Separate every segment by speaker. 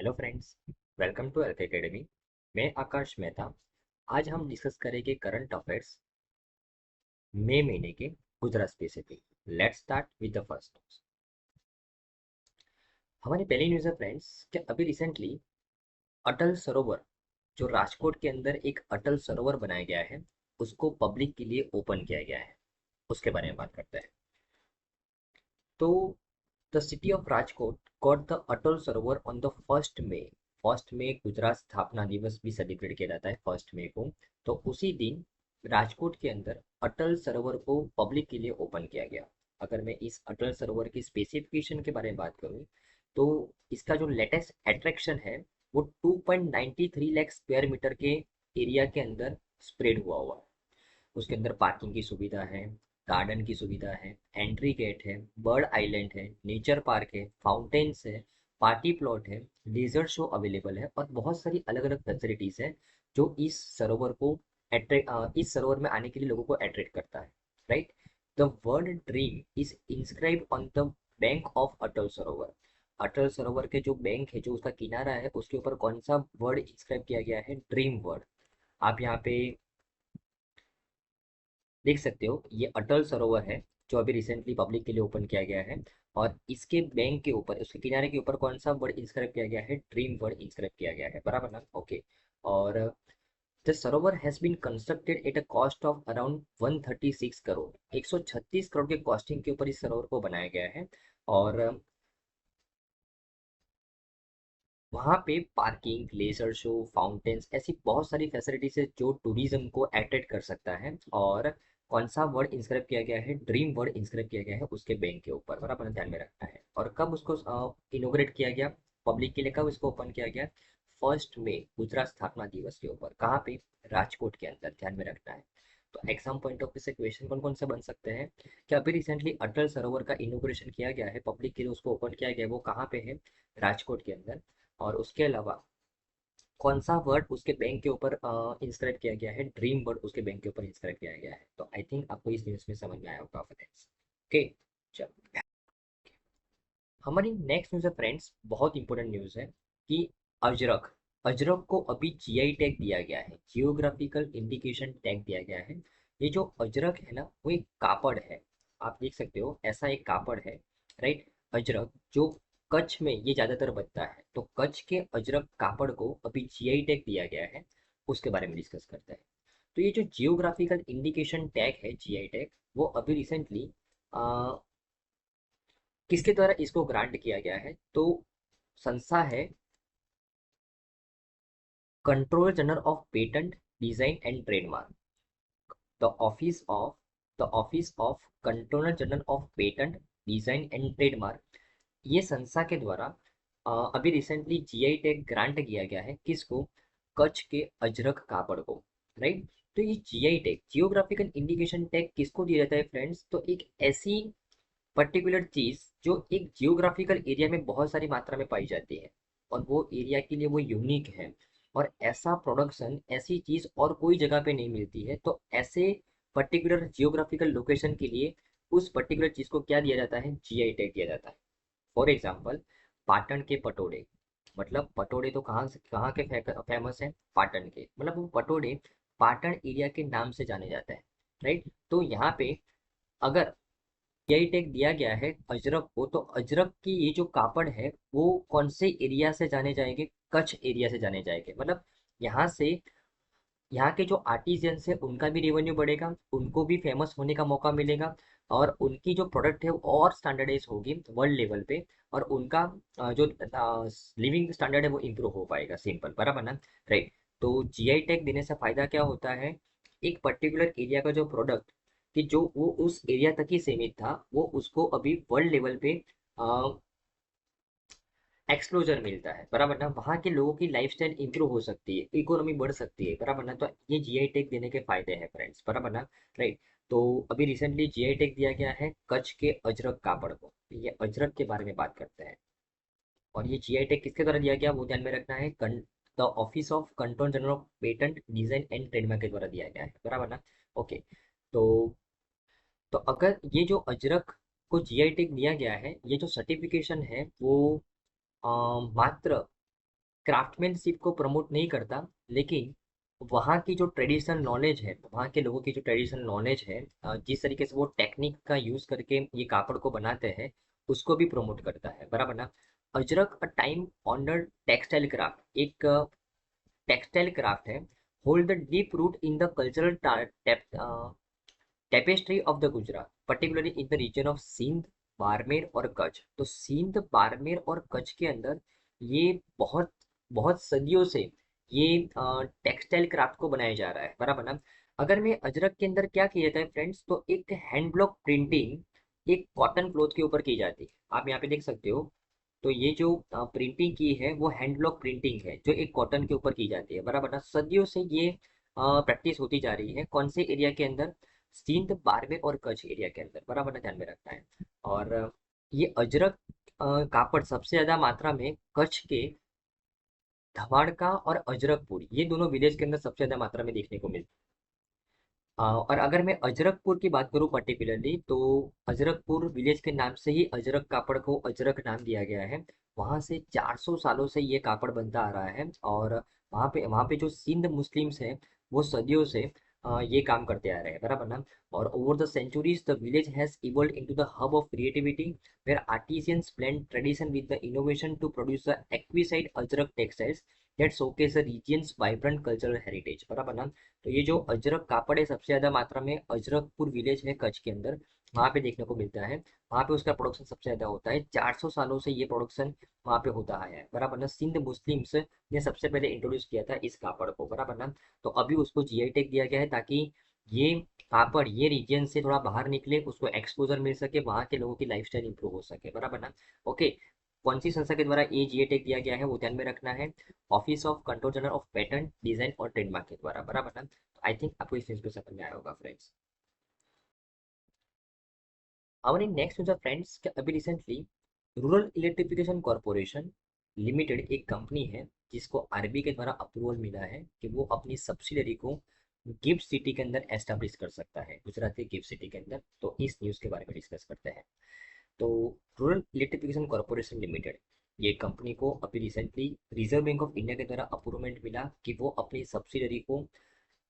Speaker 1: Hello friends, welcome to Elf Academy. मैं आकाश मेहता। आज हम डिस्कस करेंगे करंट अफेयर्स मई महीने के Gujarat specific. Let's start with the first news. हमारी पहली न्यूज़ है फ्रेंड्स कि अभी रिसेंटली अटल सरोवर, जो राजकोट के अंदर एक अटल सरोवर बनाया गया है, उसको पब्लिक के लिए ओपन किया गया है। उसके बारे में बात करते हैं। तो the city of Rajkot got the Atal Sarovar on the first में गुजरात स्थापना दिवस भी सेलिब्रेट किया जाता है 1 मई को। तो उसी दिन राजकोट के अंदर अटल सरोवर को पब्लिक के लिए ओपन किया गया। अगर मैं इस अटल सरोवर की स्पेसिफिकेशन के बारे में बात करूँ तो इसका जो लेटेस्ट अट्रैक्शन है वो 2.93 लाख स्क्वायर मीटर के एरिया के अंदर स्प्रेड हुआ है। उसके अंदर पार्किंग की सुविधा है, गार्डन की सुविधा है, एंट्री गेट है, बर्ड आइलैंड है, नेचर पार्क है, फाउंटेन्स है, पार्टी प्लॉट है, लेजर शो अवेलेबल है और बहुत सारी अलग अलग फैसिलिटीज है जो इस सरोवर में आने के लिए लोगों को अट्रैक्ट करता है। Right. The word dream is inscribe on the bank of Atal Sarovar. Atal सरोवर के जो बैंक है, जो उसका किनारा है, उसके ऊपर कौन सा वर्ड इंस्क्राइब किया गया है? Dream word. आप यहाँ पे देख सकते हो, ये अटल सरोवर है जो अभी रिसेंटली पब्लिक के लिए ओपन किया गया है। और इसके बैंक के ऊपर, उसके किनारे के ऊपर कौन सा वर्ड इंस्क्राइब किया गया है? ड्रीम वर्ड इंस्क्राइब किया गया है। बराबर ना? ओके। और the sarovar has been constructed at a cost of around 136 crore, 136 crore के कॉस्टिंग के ऊपर इस सरोवर को बनाया गया है। और वहाँ पे पार्किंग, लेजर शो, फाउंटेन्स, ऐसी बहुत सारी फैसिलिटीज है जो टूरिज्म को अट्रैक्ट कर सकता है। और कौन सा वर्ड इंस्क्राइब किया गया है? ड्रीम वर्ड इंस्क्राइब किया गया है उसके बैंक के ऊपर। बराबर ध्यान में रखना है। और कब उसको इनोग्रेट किया गया पब्लिक के लिए? कब इसको ओपन किया गया? 1 मई, गुजरात स्थापना दिवस के ऊपर। कहाँ पे? राजकोट के अंदर। ध्यान में रखना है। तो एग्जाम पॉइंट ऑफ व्यू से क्वेश्चन कौन कौन से बन सकते हैं कि अभी रिसेंटली अटल सरोवर का इनोग्रेशन किया गया है, पब्लिक के लिए उसको ओपन किया गया है, वो कहाँ पे है? राजकोट के अंदर। और उसके अलावा कौन सा वर्ड उसके बैंक के ऊपर इंस्क्राइब किया गया है? ड्रीम वर्ड उसके बैंक के ऊपर इंस्क्राइब किया गया है। तो आई थिंक आपको इस न्यूज़ में समझ में आया होगा फ्रेंड्स। ओके, चलो। हमारी नेक्स्ट न्यूज़ है फ्रेंड्स, बहुत इंपॉर्टेंट न्यूज़ है कि अजरक अजरक को अभी जीआई टैग दिया गया है, जियोग्राफिकल इंडिकेशन टैग दिया गया है। ये जो अजरक है ना, वो एक कापड़ है। आप देख सकते हो, ऐसा एक कापड़ है। राइट। अजरक जो कच्छ में ये ज्यादातर बनता है, तो कच्छ के अजरक कापड़ को अभी जीआई टैग दिया गया है। उसके बारे में डिस्कस करते हैं। तो ये जो जियोग्राफिकल इंडिकेशन टैग है, जीआई टैग, वो अभी रिसेंटली किसके द्वारा इसको ग्रांट किया गया है? तो संस्था है controller general of patent, design and trademark. The office of the office of controller general of patent, design and trademark, ये संस्था के द्वारा अभी रिसेंटली जीआई टैग ग्रांट किया गया है। किसको? कच्छ के अजरक कापड़ को। राइट। तो ये GI tag, geographical indication tag, किसको दिया जाता है फ्रेंड्स? तो एक ऐसी पर्टिकुलर चीज जो एक जियोग्राफिकल एरिया में बहुत सारी मात्रा में पाई जाती है और वो एरिया के लिए वो यूनिक है। और ऐसा प्रोडक्शन, ऐसी चीज और कोई जगह पे नहीं मिलती है। तो ऐसे पर्टिकुलर जियोग्राफिकल लोकेशन के लिए उस पर्टिकुलर चीज को क्या दिया जाता है? जीआई टैग दिया जाता है। फॉर एग्जाम्पल, पाटन के पटोड़े। मतलब पटोड़े तो कहाँ के फेमस है? पाटन के। मतलब वो पटोड़े पाटन एरिया के नाम से जाने जाते हैं। राइट। तो यहाँ पे अगर यही टैग दिया गया है अजरक को, तो अजरक की ये जो कापड़ है वो कौन से एरिया से जाने जाएंगे? कच्छ एरिया से जाने जाएंगे। मतलब यहाँ से, यहाँ के जो आर्टिजियंस है उनका भी रेवेन्यू बढ़ेगा, उनको भी फेमस होने का मौका मिलेगा। और उनकी जो प्रोडक्ट है वो और स्टैंडर्डाइज होगी वर्ल्ड लेवल पे। और उनका जो लिविंग स्टैंडर्ड है वो इम्प्रूव हो पाएगा। सिंपल। बराबर ना? राइट। तो जीआई टैग देने से फायदा क्या होता है? एक पर्टिकुलर एरिया का जो प्रोडक्ट, कि जो वो उस एरिया तक ही सीमित था, वो उसको अभी वर्ल्ड लेवल पे एक्सप्लोजर मिलता है। बराबर ना? वहाँ के लोगों की लाइफस्टाइल इंप्रूव हो सकती है, इकोनॉमी बढ़ सकती है। बराबर ना? तो ये जीआई टैग देने के फायदे हैं फ्रेंड्स। बराबर ना? राइट। तो अभी रिसेंटली जीआई टैग दिया गया है कच्छ के अजरक कापड़ को। ये अजरक के बारे में बात करते हैं। और ये जीआई टैग किसके द्वारा दिया गया वो ध्यान में रखना है। The office of control general of patent, design and trademark के द्वारा दिया गया है। बराबर ना? ओके। तो अगर ये जो अजरक को जीआई टैग दिया गया है, ये जो सर्टिफिकेशन है वो मात्र क्राफ्टमैनशिप को प्रमोट नहीं करता, लेकिन वहाँ की जो ट्रेडिशनल नॉलेज है, वहाँ के लोगों की जो ट्रेडिशनल नॉलेज है, जिस तरीके से वो टेक्निक का यूज़ करके ये कापड़ को बनाते हैं, उसको भी प्रमोट करता है, बराबर ना। Ajrakh a time honoured textile craft, एक टेक्सटाइल क्राफ्ट है, hold the deep root in the cultural tapestry of the Gujarat, particularly in the region of Sindh, Barmer और कच्छ। तो सिंध, बाड़मेर और कच्छ के अंदर ये बहुत बहुत सदियों से ये टेक्सटाइल क्राफ्ट को बनाया जा रहा है, बराबर ना। अगर मैं अजरक के अंदर क्या किया जाता है फ्रेंड्स, तो एक हैंड ब्लॉक प्रिंटिंग एक कॉटन क्लोथ के ऊपर की जाती है। आप यहाँ पे देख सकते हो। तो ये जो प्रिंटिंग की है वो हैंड ब्लॉक प्रिंटिंग है, जो एक कॉटन के ऊपर की जाती है, बराबर ना। सदियों से ये प्रैक्टिस होती जा रही है। कौन से एरिया के अंदर? सिंध, बाड़मेर और कच्छ एरिया के अंदर, बराबर ना, ध्यान में रखना है। और ये अजरक कापड़ सबसे ज्यादा मात्रा में कच्छ के धवाड़का और अजरकपुर, ये दोनों विलेज के अंदर सबसे ज्यादा मात्रा में देखने को मिलती है। और अगर मैं अजरकपुर की बात करूँ पर्टिकुलरली, तो अजरकपुर विलेज के नाम से ही अजरक कापड़ को अजरक नाम दिया गया है। वहाँ से 400 सालों से ये कापड़ बनता आ रहा है। और वहाँ पे जो सिंध मुस्लिम्स हैं, वो सदियों से ये काम करते आ रहे हैं, बराबर ना। और over the centuries the village has evolve into the hub of creativity, where artisans blend tradition with the innovation to produce the exquisite Ajrakh textiles that showcase the region's vibrant cultural heritage, बराबर ना। तो ये जो अजरक कापड़ है, सबसे ज्यादा मात्रा में अजरकपुर विलेज है कच्छ के अंदर, वहाँ पे देखने को मिलता है। वहाँ पे उसका प्रोडक्शन सबसे ज्यादा होता है। 400 सालों से ये प्रोडक्शन वहाँ पे होता आया है, बराबर ना। सिंध मुस्लिम्स ने सबसे पहले इंट्रोड्यूस किया था इस कापड़ को, बराबर ना। तो अभी उसको जीआई टैग दिया गया है, ताकि ये कापड़ ये रीजन से थोड़ा बाहर निकले, उसको एक्सपोजर मिल सके, वहाँ के लोगों की लाइफस्टाइल इंप्रूव हो सके, बराबर ना। ओके, कौन सी संस्था के द्वारा ये जीआई टैग दिया गया है वो ध्यान में रखना है। Office of control general of patent, design और ट्रेडमार्क के द्वारा, बराबर ना। आई थिंक आपको इस चीज को समझ में आया होगा फ्रेंड्स। हमारे नेक्स्ट न्यूज़ फ्रेंड्स कि अभी recently rural electrification corporation limited एक कंपनी है, जिसको आरबी के द्वारा अप्रूवल मिला है कि वो अपनी सब्सिडरी को गिफ्ट सिटी के अंदर एस्टेब्लिश कर सकता है, गुजरात के गिफ्ट सिटी के अंदर। तो इस न्यूज़ के बारे में डिस्कस करते हैं। तो रूरल इलेक्ट्रिफिकेशन कॉर्पोरेशन लिमिटेड, ये कंपनी को अभी recently reserve bank of India के द्वारा अप्रूवमेंट मिला कि वो अपनी सब्सिडरी को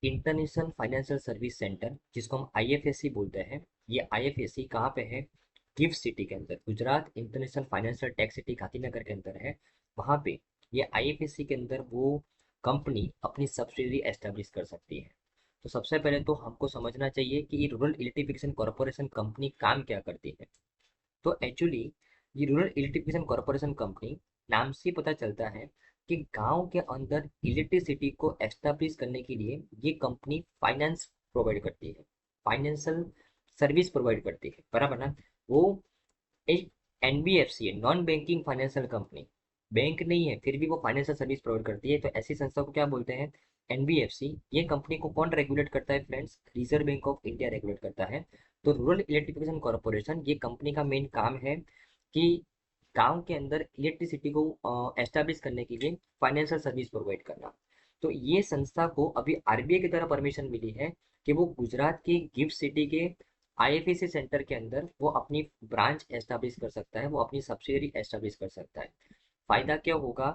Speaker 1: इंटरनेशनल फाइनेंशियल सर्विस सेंटर, जिसको हम आईएफएससी बोलते हैं, ये आईएफएससी कहाँ पे है? गिफ्ट सिटी के अंदर, Gujarat international financial tech city Gandhinagar के अंदर है। वहाँ पे ये आईएफएससी के अंदर वो कंपनी अपनी सब्सिडरी एस्टेब्लिश कर सकती है। तो सबसे पहले तो हमको समझना चाहिए कि ये रूरल इलेक्ट्रिफिकेशन कॉर्पोरेशन कंपनी काम क्या करती है। तो एक्चुअली ये रूरल इलेक्ट्रिफिकेशन कॉर्पोरेशन कंपनी, नाम से पता चलता है कि गांव के अंदर इलेक्ट्रिसिटी को एस्टेब्लिश करने के लिए ये कंपनी फाइनेंस प्रोवाइड करती है, फाइनेंशियल सर्विस प्रोवाइड करती है, बराबर ना। वो एक एनबीएफसी है, non banking financial company, bank नहीं है फिर भी वो फाइनेंशियल सर्विस प्रोवाइड करती है। तो ऐसी संस्था को क्या बोलते हैं? एनबीएफसी। ये कंपनी को कौन रेगुलेट करता है friends? Reserve bank of India regulate करता है। तो रूरल इलेक्ट्रिफिकेशन कॉर्पोरेशन, ये कंपनी का मेन काम है कि गांव के अंदर इलेक्ट्रिसिटी को एस्टेब्लिश करने के लिए फाइनेंशियल सर्विस प्रोवाइड करना। तो ये संस्था को अभी आरबीआई की तरह परमिशन मिली है कि वो गुजरात के गिफ्ट सिटी के आईएफएससी सेंटर के अंदर वो अपनी ब्रांच एस्टेब्लिश कर सकता है, वो अपनी सब्सिडरी एस्टेब्लिश कर सकता है। फायदा क्या होगा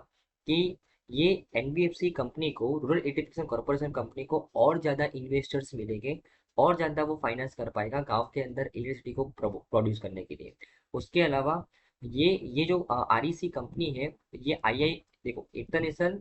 Speaker 1: कि ये एनबीएफसी कंपनी को, रूरल इलेक्ट्रिफिकेशन कॉर्पोरेशन कंपनी को और ज़्यादा इन्वेस्टर्स मिलेंगे, और ज़्यादा वो फाइनेंस कर पाएगा गांव के अंदर इलेक्ट्रिसिटी को प्रोड्यूस करने के लिए। उसके अलावा ये जो आरईसी कंपनी है, ये आई देखो, इंटरनेशनल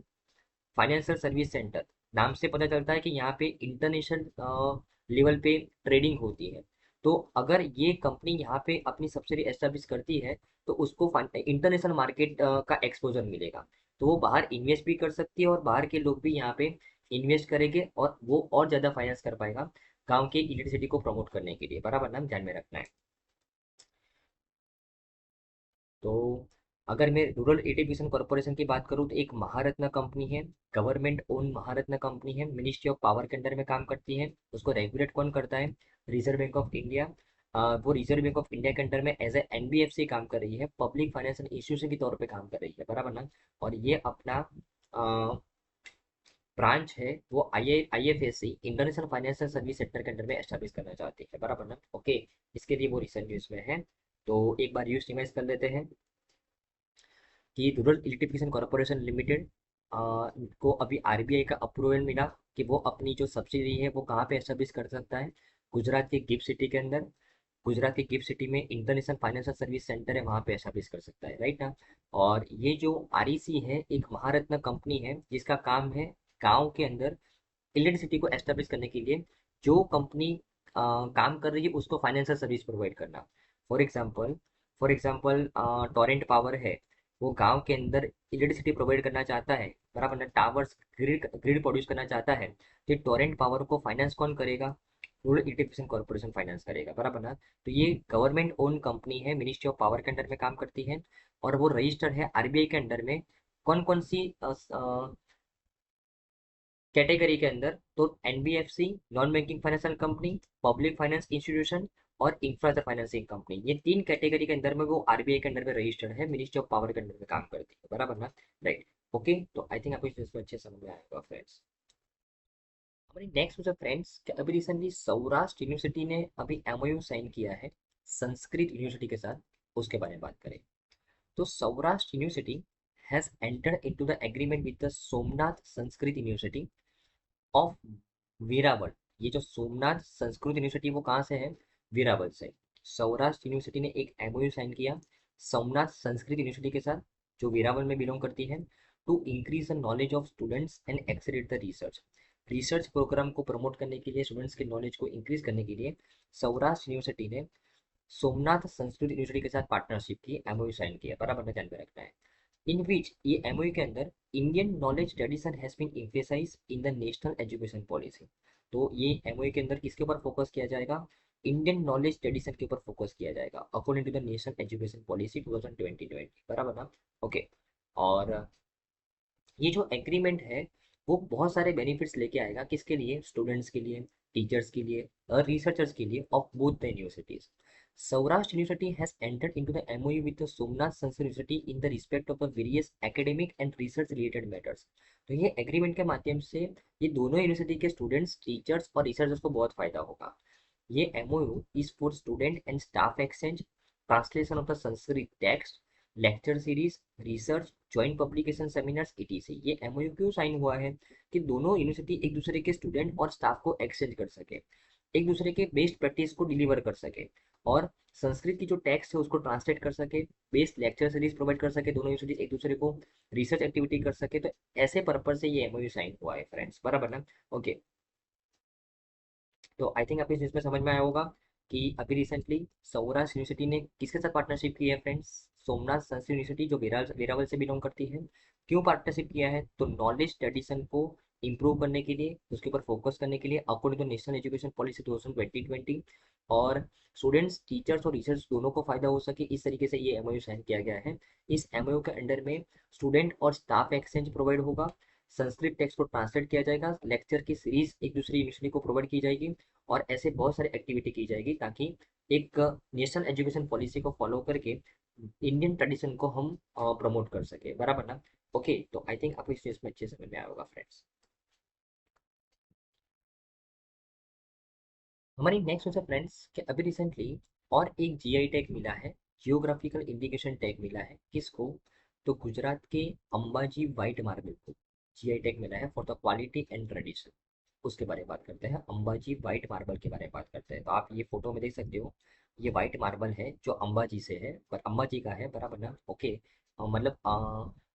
Speaker 1: फाइनेंशियल सर्विस सेंटर, नाम से पता चलता है कि यहाँ पे इंटरनेशनल लेवल पे ट्रेडिंग होती है। तो अगर ये कंपनी यहाँ पे अपनी सब्सिडी एस्टेब्लिश करती है, तो उसको इंटरनेशनल मार्केट का एक्सपोजर मिलेगा। तो वो बाहर इन्वेस्ट भी कर सकती है, और बाहर के लोग भी यहाँ पे इन्वेस्ट करेंगे, और वो और ज़्यादा फाइनेंस कर पाएगा गाँव के इलेक्ट्रिसिटी को प्रमोट करने के लिए, बराबर नाम ध्यान में रखना है। तो अगर मैं रूरल इलेक्ट्रिफिकेशन कॉर्पोरेशन की बात करूँ, तो एक महारत्न कंपनी है, गवर्नमेंट ओन महारत्न कंपनी है, मिनिस्ट्री ऑफ पावर के अंडर में काम करती है। उसको रेगुलेट कौन करता है? Reserve bank of India. वो रिजर्व बैंक ऑफ इंडिया के अंडर में एज ए एनबीएफसी काम कर रही है, पब्लिक फाइनेंशियल इंस्टीट्यूशन के तौर पे काम कर रही है, बराबर ना। और ये अपना ब्रांच है वो IFSC international financial service sector के अंडर में एस्टेब्लिश करना चाहती है, बराबर ना। ओके, इसके लिए वो रिसेंट न्यूज में है। तो एक बार यूज रिवाइज कर लेते हैं कि रूरल इलेक्ट्रिफिकेशन कॉर्पोरेशन लिमिटेड को अभी आरबीआई का अप्रूवल मिला कि वो अपनी जो सब्सिडी है वो कहाँ पे एस्टेब्लिश कर सकता है, गुजरात के गिफ्ट सिटी के अंदर। गुजरात की गिफ्ट सिटी में इंटरनेशनल फाइनेंशियल सर्विस सेंटर है, वहाँ पे एस्टेब्लिश कर सकता है, राइट ना। और ये जो आरईसी है एक महारत्न कंपनी है जिसका काम है गांव के अंदर इलेक्ट्रिसिटी को एस्टेब्लिश करने के लिए जो कंपनी काम कर रही है उसको फाइनेंशियल सर्विस प्रोवाइड करना। फॉर एग्जांपल टोरेंट पावर है, वो गांव के अंदर इलेक्ट्रिसिटी प्रोवाइड करना चाहता है, बराबर ना, टावर्स ग्रिड ग्रिड प्रोड्यूस करना चाहता है, तो टोरेंट पावर को फाइनेंस कौन करेगा, रूरल इलेक्ट्रिफिकेशन कॉर्पोरेशन फाइनेंस करेगा, बराबर ना। तो ये गवर्नमेंट ओन कंपनी है, मिनिस्ट्री ऑफ पावर के अंडर में काम करती है, और वो रजिस्टर्ड है आरबीआई के अंडर में। कौन कौन सी कैटेगरी के अंदर, तो NBFC, non banking financial company, public finance institution और इंफ्रास्ट्रक्चर फाइनेंसिंग कंपनी, ये तीन कैटेगरी के अंदर में वो आरबीआई के अंडर में रजिस्टर्ड है, मिनिस्ट्री ऑफ पावर के अंडर में काम करती है, बराबर ना, राइट। ओके, तो आई थिंक आपको इस चीज़ में अच्छे समझ में आएगा फ्रेंड्स। हमारी नेक्स्ट है फ्रेंड्स कि अभी रिसेंटली सौराष्ट्र यूनिवर्सिटी ने अभी एमओयू साइन किया है संस्कृत यूनिवर्सिटी के साथ, उसके बारे में बात करें तो Saurashtra university has entered into the agreement with the Somnath Sanskrit university of Veraval. ये जो सोमनाथ संस्कृत यूनिवर्सिटी वो कहाँ से है, वेरावल से। सौराष्ट्र यूनिवर्सिटी ने एक एमओयू साइन किया सोमनाथ संस्कृत यूनिवर्सिटी के साथ जो वेरावल में बिलोंग करती है, to increase the knowledge of students and accelerate the research. Research program को प्रमोट करने के लिए, स्टूडेंट्स के नॉलेज को इंक्रीज करने के लिए सौराष्ट्र यूनिवर्सिटी ने सोमनाथ संस्कृत यूनिवर्सिटी के साथ पार्टनरशिप की, एमओयू साइन किया, बराबर में ध्यान में रखना है। इन विच ये एमओयू के अंदर Indian knowledge tradition has been emphasise in the national education policy. तो ये एमओयू के अंदर किसके ऊपर फोकस किया जाएगा, इंडियन नॉलेज ट्रेडिशन के ऊपर फोकस किया जाएगा according to the national education policy 2020, बराबर ना। ओके, और ये जो एग्रीमेंट है वो बहुत सारे बेनिफिट्स लेके आएगा, किसके लिए, स्टूडेंट्स के लिए, टीचर्स के लिए और रिसर्चर्स के लिए of both the universities. Saurashtra university has entered into the MOU with the Somnath Sanskrit university in the respect of the various academic and research related matters. तो ये एग्रीमेंट के माध्यम से ये दोनों यूनिवर्सिटी के स्टूडेंट्स, टीचर्स और रिसर्चर्स को बहुत फायदा होगा। ये MOU is for student and staff exchange, translation of the Sanskrit text, lecture series, research, joint publication, seminars, etc. ये एमओयू क्यों साइन हुआ है कि दोनों यूनिवर्सिटी एक दूसरे के स्टूडेंट और स्टाफ को एक्सचेंज कर सके, एक दूसरे के बेस्ट प्रैक्टिस को डिलीवर कर सके, और संस्कृत की जो टेक्स्ट है उसको ट्रांसलेट कर सके, बेस्ट लेक्चर सीरीज प्रोवाइड कर सके, दोनों यूनिवर्सिटी एक दूसरे को रिसर्च एक्टिविटी कर सके। तो ऐसे पर्पज से ये एमओयू साइन हुआ है फ्रेंड्स, बराबर ना। ओके, तो आई थिंक आपको इस चीज़ में समझ में आया होगा कि अभी रिसेंटली सौराष्ट्र यूनिवर्सिटी ने किसके साथ पार्टनरशिप की है फ्रेंड्स, सोमनाथ संस्कृत यूनिवर्सिटी जो वेरावल से बिलोंग करती है। क्यों पार्टनरशिप किया है, तो नॉलेज ट्रेडिशन को इम्प्रूव करने के लिए, उसके ऊपर फोकस करने के लिए according to national education policy 2020, और स्टूडेंट्स, टीचर्स और रिसर्च दोनों को फायदा हो सके, इस तरीके से ये एमओयू साइन किया गया है। इस एमओयू के अंडर में स्टूडेंट और स्टाफ एक्सचेंज प्रोवाइड होगा, संस्कृत टेक्स्ट को ट्रांसलेट किया जाएगा, लेक्चर की सीरीज एक दूसरी यूनिवर्सिटी को प्रोवाइड की जाएगी, और ऐसे बहुत सारी एक्टिविटी की जाएगी ताकि एक नेशनल एजुकेशन पॉलिसी को फॉलो करके इंडियन ट्रेडिशन को हम प्रमोट कर सके, बराबर ना। ओके, तो आई थिंक आपको इस चीज में अच्छे समझ में आया होगा फ्रेंड्स। हमारी नेक्स्ट है फ्रेंड्स कि अभी रिसेंटली और एक जीआई टैग मिला है, जियोग्राफिकल इंडिकेशन टैग मिला है, किसको, तो गुजरात के अंबाजी व्हाइट मार्बल को जीआई टैग मिला है for the quality and tradition. उसके बारे में बात करते हैं, अंबाजी व्हाइट मार्बल के बारे में बात करते हैं। तो आप ये फोटो में देख सकते हो, ये व्हाइट मार्बल है जो अंबाजी से है, पर अंबाजी का है, बराबर ना। ओके, मतलब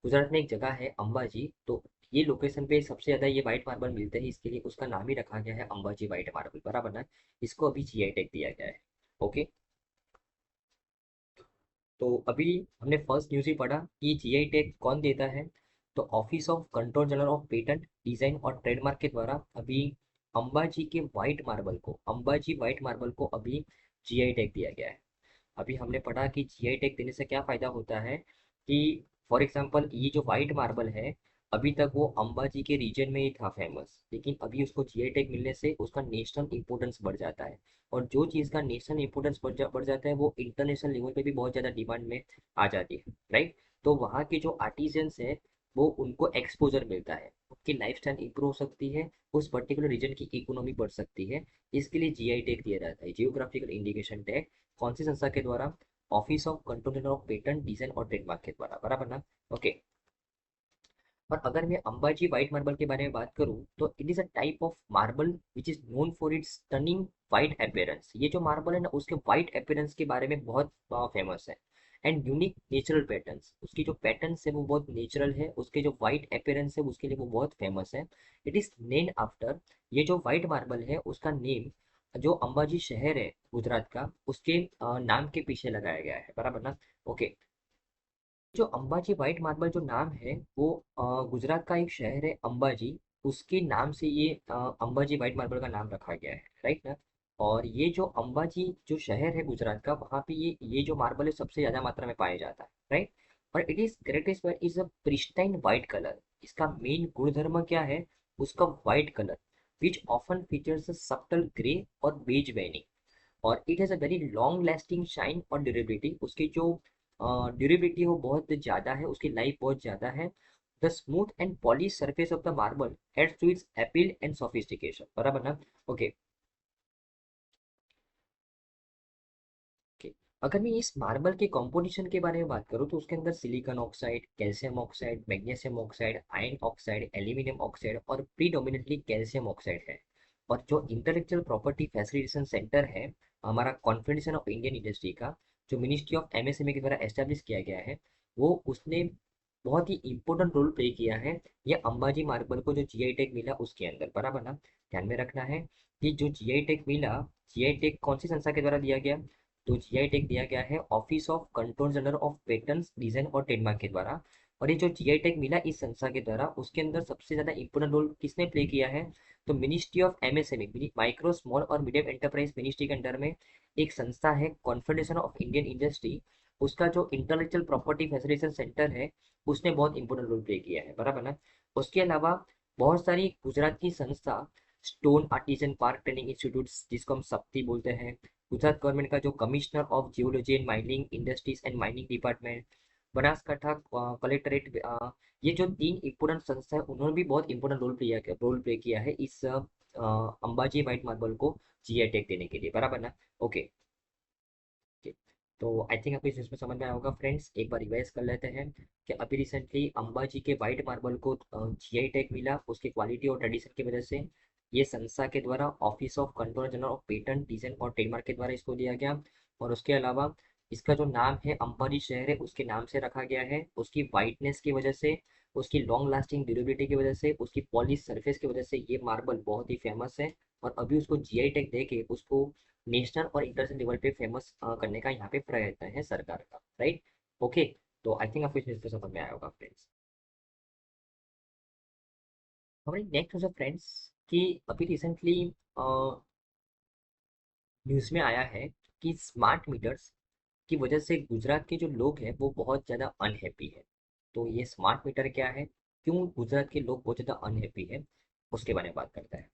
Speaker 1: गुजरात में एक जगह है अंबाजी, तो ये लोकेशन पे सबसे ज्यादा ये व्हाइट मार्बल मिलते हैं, इसके लिए उसका नाम ही रखा गया है अंबाजी व्हाइट मार्बल, बराबर ना। इसको अभी जीआई टैग दिया गया है। ओके, तो अभी हमने फर्स्ट न्यूज़ ही पढ़ा कि जीआई टैग कौन देता है, तो office of control general of patent design और ट्रेडमार्क के द्वारा अभी अंबाजी के व्हाइट मार्बल को, अंबाजी व्हाइट मार्बल को अभी जीआई टैग दिया गया है। अभी हमने पढ़ा कि जीआई टैग देने से क्या फायदा होता है कि फॉर एग्जांपल ये जो व्हाइट मार्बल है, अभी तक वो अंबाजी के रीजन में ही था फेमस, लेकिन अभी उसको जीआई टैग मिलने से उसका नेशनल इंपोर्टेंस बढ़ जाता है, और जो चीज़ का नेशनल इंपोर्टेंस बढ़ जाता है वो इंटरनेशनल लेवल पे भी बहुत ज़्यादा डिमांड में आ जाती है, राइट। तो वहाँ के जो आर्टिजन्स है वो उनको एक्सपोजर मिलता है, उनकी लाइफ स्टाइल इंप्रूव हो सकती है, उस पर्टिकुलर रीजन की इकोनॉमी बढ़ सकती है। इसके लिए जीआई टैग दिया जाता है, जियोग्राफिकल इंडिकेशन टैग। कौन सी संस्था के द्वारा, office of controller of patent design और ट्रेडमार्क के द्वारा, बराबर ना। ओके, और अगर मैं अंबाजी व्हाइट मार्बल के बारे में बात करूं तो it is a type of marble which is known for its stunning white appearance. ये जो मार्बल है ना उसके व्हाइट अपीयरेंस के बारे में बहुत फेमस है। एंड यूनिक नेचुरल पैटर्न्स, उसकी जो पैटर्न्स है वो बहुत नेचुरल है, उसके जो व्हाइट अपीयरेंस है उसके लिए वो बहुत फेमस है। इट इज नेम्ड आफ्टर, ये जो व्हाइट मार्बल है उसका नेम जो अंबाजी शहर है गुजरात का उसके नाम के पीछे लगाया गया है, बराबर ना। ओके। जो अंबाजी व्हाइट मार्बल जो नाम है वो गुजरात का एक शहर है अंबाजी, उसके नाम से ये अंबाजी व्हाइट मार्बल का नाम रखा गया है, राइट ना। और ये जो अंबाजी जो शहर है गुजरात का वहाँ पे ये जो मार्बल है सबसे ज्यादा मात्रा में पाया जाता है, राइट। और it is characterised by is a pristine white colour. इसका मेन गुणधर्म क्या है, उसका white colour which often features subtle grey और बेज वेनिंग। और it has a very long lasting shine और ड्यूरेबिलिटी, उसकी जो ड्यूरेबिलिटी वो बहुत ज़्यादा है, उसकी लाइफ बहुत ज़्यादा है। The smooth and polish surface of the marble adds to its appeal and sophistication, बराबर ना। ओके। ओके। अगर मैं इस मार्बल के कॉम्पोजिशन के बारे में बात करूँ तो उसके अंदर silicon oxide, calcium oxide, magnesium oxide, iron oxide, aluminium oxide और प्रीडोमिनेटली कैल्शियम ऑक्साइड है। और जो इंटेलेक्चुअल प्रॉपर्टी फैसिलिटेशन सेंटर है हमारा कॉन्फेडरेशन ऑफ इंडियन इंडस्ट्री का, जो मिनिस्ट्री ऑफ एमएसएमई के द्वारा एस्टेब्लिश किया गया है, वो उसने बहुत ही इंपॉर्टेंट रोल प्ले किया है ये अंबाजी मार्बल को जो जीआई टैग मिला उसके अंदर, बराबर ना। ध्यान में रखना है कि जो जीआई टैग मिला, जीआई टैग कौन सी संस्था के द्वारा दिया गया, तो जीआई टैग दिया गया है office of control general of patents design और ट्रेडमार्क के द्वारा। और ये जो जीआई टैग मिला इस संस्था के द्वारा उसके अंदर सबसे ज्यादा इंपॉर्टेंट रोल किसने प्ले किया है, तो ministry of MSME micro small और मीडियम एंटरप्राइज मिनिस्ट्री के अंडर में एक संस्था है कॉन्फेडरेशन ऑफ इंडियन इंडस्ट्री, उसका जो इंटेलेक्चुअल प्रॉपर्टी फैसिलिटेशन सेंटर है उसने बहुत इंपॉर्टेंट रोल प्ले किया है, बराबर ना। उसके अलावा बहुत सारी गुजरात की संस्था, stone artisan park training institute जिसको हम सप्ती बोलते हैं, गुजरात गवर्नमेंट का जो commissioner of geology and mining industries and mining department, Banaskantha collectorate, ये जो तीन इम्पोर्टेंट संस्था है उन्होंने भी बहुत इंपॉर्टेंट रोल प्ले किया है इस अंबाजी व्हाइट मार्बल को जीआई टैग देने के लिए, बराबर ना। ओके। ओके। तो आई थिंक आपको इसमें समझ में आया होगा फ्रेंड्स, एक बार रिवाइज कर लेते हैं कि अभी रिसेंटली अंबाजी के व्हाइट मार्बल को जीआई टैग मिला उसकी क्वालिटी और ट्रेडिशन की वजह से। ये संस्था के द्वारा office of controller general of patent design और ट्रेडमार्क के द्वारा इसको दिया गया। और उसके अलावा इसका जो नाम है अंबाजी शहर है उसके नाम से रखा गया है, उसकी वाइटनेस की वजह से, उसकी लॉन्ग लास्टिंग ड्यूरेबिलिटी की वजह से, उसकी पॉलिश सरफेस की वजह से ये मार्बल बहुत ही फेमस है। और अभी उसको जीआई टैग दे के उसको नेशनल और इंटरनेशनल लेवल पे फेमस करने का यहाँ पे प्रयत्न है सरकार का, राइट। ओके। तो आई थिंक आपको इस चीज़ पे समझ में आया होगा फ्रेंड्स। हमारी नेक्स्ट क्वेश्चन फ्रेंड्स कि अभी रिसेंटली न्यूज़ में आया है कि स्मार्ट मीटर्स की वजह से गुजरात के जो लोग हैं वो बहुत ज़्यादा अनहैप्पी है। तो ये स्मार्ट मीटर क्या है, क्यों गुजरात के लोग बहुत ज़्यादा अनहैप्पी है, उसके बारे में बात करते हैं।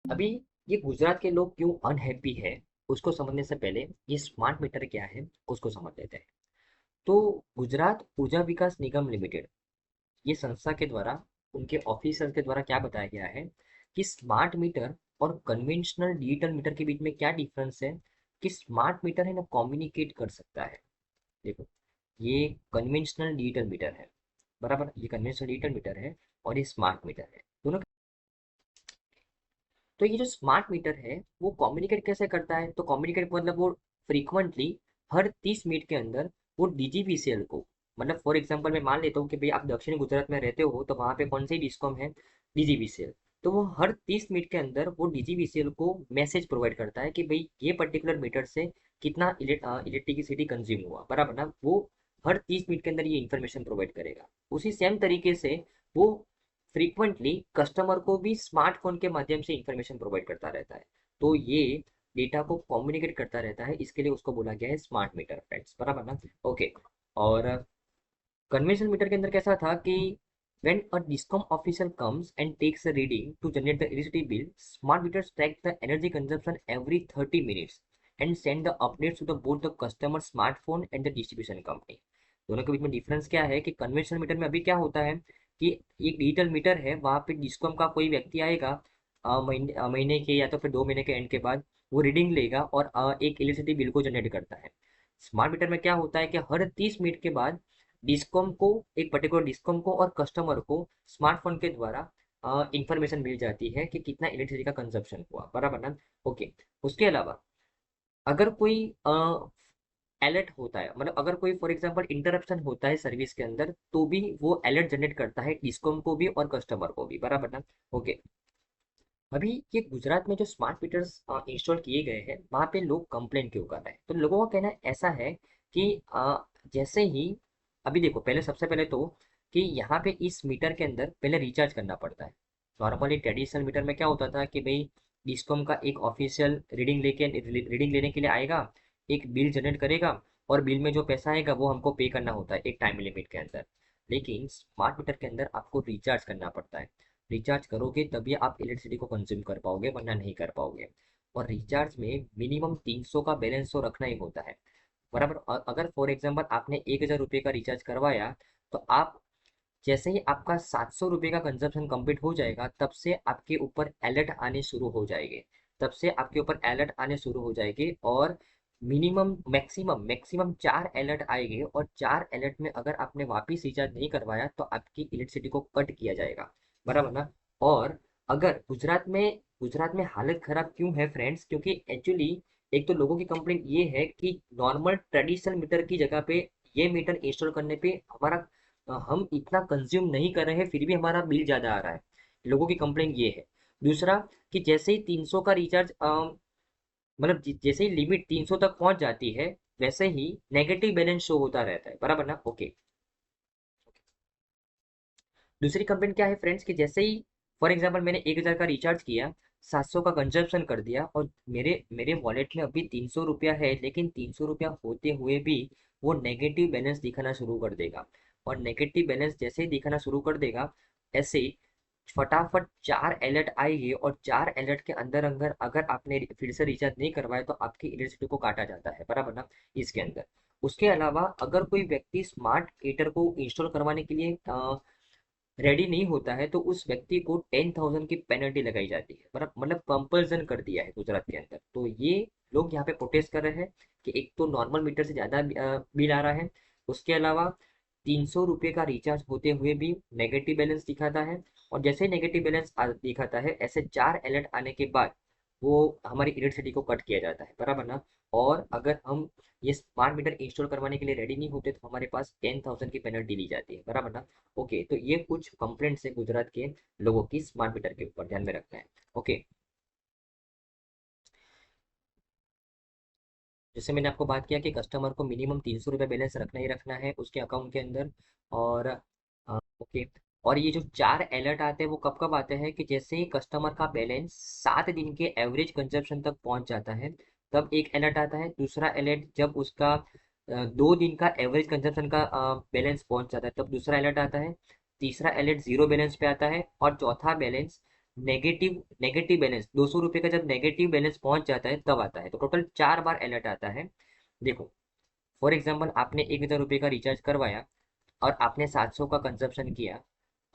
Speaker 1: अभी ये गुजरात के लोग क्यों अनहैप्पी है उसको समझने से पहले ये स्मार्ट मीटर क्या है उसको समझ लेते हैं। तो गुजरात ऊर्जा विकास निगम लिमिटेड, ये संस्था के द्वारा उनके ऑफिसर के द्वारा क्या बताया गया है कि स्मार्ट मीटर और कन्वेंशनल डिजिटल मीटर के बीच में क्या डिफरेंस है, कि स्मार्ट मीटर है ना कम्युनिकेट कर सकता है। देखो, ये कन्वेंशनल डिजिटल मीटर है, बराबर, ये कन्वेंशनल डिजिटल मीटर है और ये स्मार्ट मीटर है दोनों। तो ये जो स्मार्ट मीटर है वो कम्युनिकेट कैसे करता है, तो कम्युनिकेट मतलब वो फ्रीक्वेंटली हर 30 मिनट के अंदर वो डीजीवीसीएल को, मतलब फॉर एग्जांपल मैं मान लेता हूँ कि भाई आप दक्षिणी गुजरात में रहते हो तो वहाँ पे कौन सी डिस्कॉम है, डीजीवीसीएल। तो वो हर 30 मिनट के अंदर वो डीजीवीसीएल को मैसेज प्रोवाइड करता है कि भाई ये पर्टिकुलर मीटर से कितना इलेक्ट्रिसिटी कंज्यूम हुआ, बराबर ना। वो हर 30 मिनट के अंदर ये इन्फॉर्मेशन प्रोवाइड करेगा। उसी सेम तरीके से वो फ्रीक्वेंटली कस्टमर को भी स्मार्टफोन के माध्यम से इंफॉर्मेशन प्रोवाइड करता रहता है। तो ये डेटा को कम्युनिकेट करता रहता है, इसके लिए उसको बोला गया है स्मार्ट मीटर फ्रेंड्स, बराबर ना। ओके। और कन्वेंशनल मीटर के अंदर कैसा था कि when a discom official comes and takes a reading to generate the electricity bill, smart meters track the energy consumption every 30 minutes and send the updates to the both the customer smartphone and the distribution company। दोनों के बीच में difference क्या है कि conventional metre में अभी क्या होता है कि एक डिजिटल मीटर है, वहां पे डिस्कॉम का कोई व्यक्ति आएगा महीने के या तो फिर 2 महीने के एंड के बाद वो रीडिंग लेगा और एक इलेक्ट्रिसिटी बिल को जनरेट करता है। स्मार्ट मीटर में क्या होता है कि हर 30 मिनट के बाद डिस्कॉम को, एक पर्टिकुलर डिस्कॉम को और कस्टमर को स्मार्टफोन के द्वारा इंफॉर्मेशन मिल जाती है कि कितना इलेक्ट्रिसिटी का कंजप्शन हुआ, बराबर ना। ओके। उसके अलावा अगर कोई अलर्ट होता है, मतलब अगर कोई फॉर एग्जांपल इंटरप्शन होता है सर्विस के अंदर, तो भी वो अलर्ट जनरेट करता है डिस्कॉम को भी और कस्टमर को भी, बराबर ना। ओके। अभी ये गुजरात में जो स्मार्ट मीटर्स इंस्टॉल किए गए हैं, वहाँ पे लोग कंप्लेन क्यों कर रहे हैं? तो लोगों का कहना ऐसा है कि जैसे ही, अभी देखो, पहले सबसे पहले तो कि यहाँ पे इस मीटर के अंदर पहले रिचार्ज करना पड़ता है। नॉर्मली ट्रेडिशनल मीटर में क्या होता था कि भाई डिस्कॉम का एक ऑफिशियल रीडिंग लेने के लिए आएगा, एक बिल जनरेट करेगा, और बिल में जो पैसा आएगा वो हमको पे करना होता है एक टाइम लिमिट के अंदर। लेकिन स्मार्ट मीटर के अंदर आपको रिचार्ज करना पड़ता है। रिचार्ज करोगे तभी आप इलेक्ट्रिसिटी को कंज्यूम कर पाओगे, वरना नहीं कर पाओगे। और रिचार्ज में मिनिमम 300 का बैलेंस तो रखना ही होता है, बराबर। और अगर फॉर एग्जांपल आपने 1,000 रुपये का रिचार्ज करवाया, तो आप जैसे ही आपका 700 रुपये का कंजप्शन कंप्लीट हो जाएगा, तब से आपके ऊपर अलर्ट आने शुरू हो जाएंगे। तब से आपके ऊपर अलर्ट आने शुरू हो जाएंगे, और मिनिमम मैक्सिमम मैक्सिमम 4 अलर्ट आएंगे, और 4 अलर्ट में अगर आपने वापिस रिचार्ज नहीं करवाया तो आपकी इलेक्ट्रिसिटी को कट किया जाएगा, बराबर ना। और अगर गुजरात में हालत खराब क्यों है फ्रेंड्स? क्योंकि एक्चुअली एक तो लोगों की कंप्लेंट ये है कि नॉर्मल ट्रेडिशनल मीटर की जगह पे ये मीटर इंस्टॉल करने पे हमारा हम इतना कंज्यूम नहीं कर रहे हैं, फिर भी हमारा बिल ज़्यादा आ रहा है। लोगों की कंप्लेंट ये है। दूसरा कि जैसे ही 300 का रिचार्ज, मतलब जैसे ही लिमिट 300 तक पहुंच जाती है, वैसे ही नेगेटिव बैलेंस शो होता रहता है, बराबर ना। ओके। दूसरी कंप्लेंट क्या है फ्रेंड्स, कि जैसे ही फॉर एग्जांपल मैंने 1,000 का रिचार्ज किया, 700 का कंजप्शन कर दिया, और मेरे मेरे वॉलेट में अभी 300 रुपया है, लेकिन 300 रुपया होते हुए भी वो नेगेटिव बैलेंस दिखाना शुरू कर देगा। और नेगेटिव बैलेंस जैसे ही दिखाना शुरू कर देगा, ऐसे ही फटाफट 4 अलर्ट आएंगे, और 4 अलर्ट के अंदर अंदर अगर आपने फिर से रिचार्ज नहीं करवाया तो आपकी इलेक्ट्रिसिटी को काटा जाता है, बराबर ना, इसके अंदर। उसके अलावा अगर कोई व्यक्ति स्मार्ट मीटर को इंस्टॉल करवाने के लिए रेडी नहीं होता है, तो उस व्यक्ति को 10,000 की पेनल्टी लगाई जाती है, मतलब कंपल्सन कर दिया है गुजरात के अंदर। तो ये लोग यहाँ पे प्रोटेस्ट कर रहे हैं कि एक तो नॉर्मल मीटर से ज़्यादा बिल आ रहा है, उसके अलावा 300 रुपये का रिचार्ज होते हुए भी नेगेटिव बैलेंस दिखाता है, और जैसे ही नेगेटिव बैलेंस दिखाता है, ऐसे 4 अलर्ट आने के बाद वो हमारी इलेक्ट्रिसिटी को कट किया जाता है, बराबर ना। और अगर हम ये स्मार्ट मीटर इंस्टॉल करवाने के लिए रेडी नहीं होते, तो हमारे पास 10,000 की पेनल्टी ली जाती है, बराबर ना। ओके, तो ये कुछ कंप्लेंट्स है गुजरात के लोगों की स्मार्ट मीटर के ऊपर, ध्यान में रखना है। ओके। जैसे मैंने आपको बात किया कि कस्टमर को मिनिमम 300 रुपये बैलेंस रखना ही रखना है उसके अकाउंट के अंदर। और ओके। और ये जो 4 अलर्ट आते हैं वो कब कब आते हैं, कि जैसे ही कस्टमर का बैलेंस 7 दिन के एवरेज कंजप्शन तक पहुंच जाता है, तब एक अलर्ट आता है। दूसरा अलर्ट जब उसका 2 दिन का एवरेज कंजप्शन का बैलेंस पहुंच जाता है, तब दूसरा अलर्ट आता है। तीसरा अलर्ट जीरो बैलेंस पे आता है, और चौथा बैलेंस नेगेटिव नेगेटिव बैलेंस 200 रुपये का जब नेगेटिव बैलेंस पहुंच जाता है तब आता है। तो टोटल 4 बार अलर्ट आता है। देखो, फॉर एग्जाम्पल आपने 1,000 रुपये का रिचार्ज करवाया, और आपने 700 का कंजप्शन किया,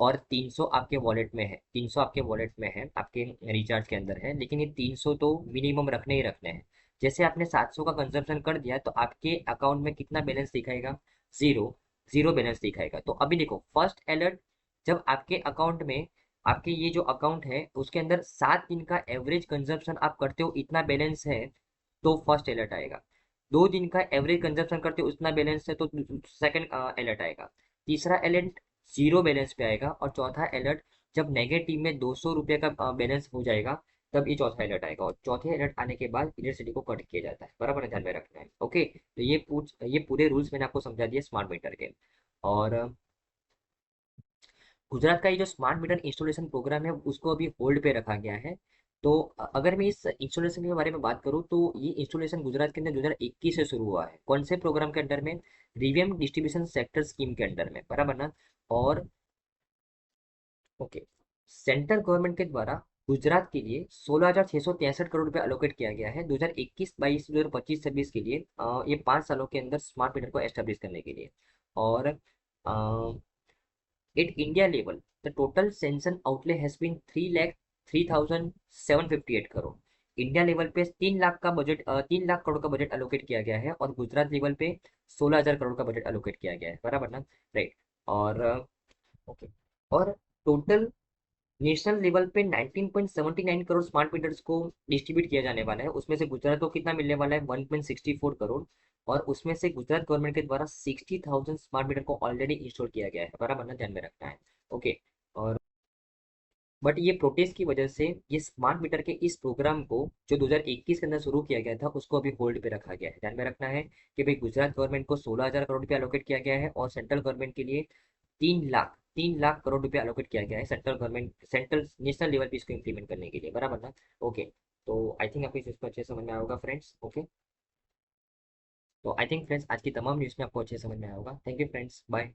Speaker 1: और 300 आपके वॉलेट में है, 300 आपके वॉलेट में है, आपके रिचार्ज के अंदर है, लेकिन ये 300 तो मिनिमम रखने ही रखने हैं। जैसे आपने 700 का कंजप्शन कर दिया, तो आपके अकाउंट में कितना बैलेंस दिखाएगा? जीरो। जीरो बैलेंस दिखाएगा। तो अभी देखो, फर्स्ट अलर्ट जब आपके अकाउंट में, आपके ये जो अकाउंट है उसके अंदर 7 दिन का एवरेज कंजप्शन आप करते हो, इतना बैलेंस है, तो फर्स्ट अलर्ट आएगा। 2 दिन का एवरेज कंजप्शन करते हो, उतना बैलेंस है, तो सेकंड अलर्ट आएगा। तीसरा अलर्ट जीरो बैलेंस पे आएगा, और चौथा अलर्ट जब नेगेटिव में 200 रुपये का बैलेंस हो जाएगा, तब ये चौथा अलर्ट आएगा। और चौथे अलर्ट आने के बाद इलेक्ट्रिसिटी को कट किया जाता है, बराबर है, ध्यान में रखना है। ओके, तो ये पूरे रूल्स मैंने आपको समझा दिए स्मार्ट मीटर के। और गुजरात का ये जो स्मार्ट मीटर इंस्टॉलेशन प्रोग्राम है उसको अभी होल्ड पे रखा गया है। तो अगर मैं इस इंस्टॉलेशन के बारे में बात करूँ, तो ये इंस्टॉलेशन गुजरात के अंदर 2021 से शुरू हुआ है। कौन से प्रोग्राम के अंडर में? रिवेम डिस्ट्रीब्यूशन सेक्टर स्कीम के अंडर में, बराबर ना। और ओके, सेंट्रल गवर्नमेंट के द्वारा गुजरात के लिए 16,663 करोड़ रुपए अलोकेट किया गया है 2021-22, 2025-26 के लिए, ये 5 सालों के अंदर स्मार्ट मीटर को एस्टेब्लिश करने के लिए। और at India level the total sanction outlay has been 3,03,758 crore. India level पे 3 लाख का बजट 3 लाख करोड़ का बजट एलोकेट किया गया है और गुजरात लेवल पे 16,000 करोड़ का बजट एलोकेट किया गया है, बराबर ना? राइट। और ओके, और टोटल नेशनल लेवल पे 19.79 करोड़ स्मार्ट मीटर्स को डिस्ट्रीब्यूट किया जाने वाला है। उसमें से गुजरात को कितना मिलने वाला है? 1.64 करोड़। और उसमें से गुजरात गवर्नमेंट के द्वारा 60,000 स्मार्ट मीटर को ऑलरेडी इंस्टॉल किया गया है, बराबर ना? ध्यान में रखना है। ओके। और बट ये प्रोटेस्ट की वजह से ये स्मार्ट मीटर के इस प्रोग्राम को जो 2021 के अंदर शुरू किया गया था उसको अभी होल्ड पे रखा गया है। ध्यान में रखना है कि भाई गुजरात गवर्नमेंट को 16,000 करोड़ रुपया एलोकेट किया गया है और सेंट्रल गवर्नमेंट के लिए 3 लाख करोड़ रुपया एलोकेट किया गया है, central government central national level पे इसको इम्प्लीमेंट करने के लिए, बराबर ना? ओके। तो आई थिंक आपको इस चीज़ को अच्छे से समझ में आया होगा फ्रेंड्स। ओके। तो आई थिंक फ्रेंड्स आज की तमाम न्यूज़ में आपको अच्छे से समझ में आया होगा। Thank you friends, bye.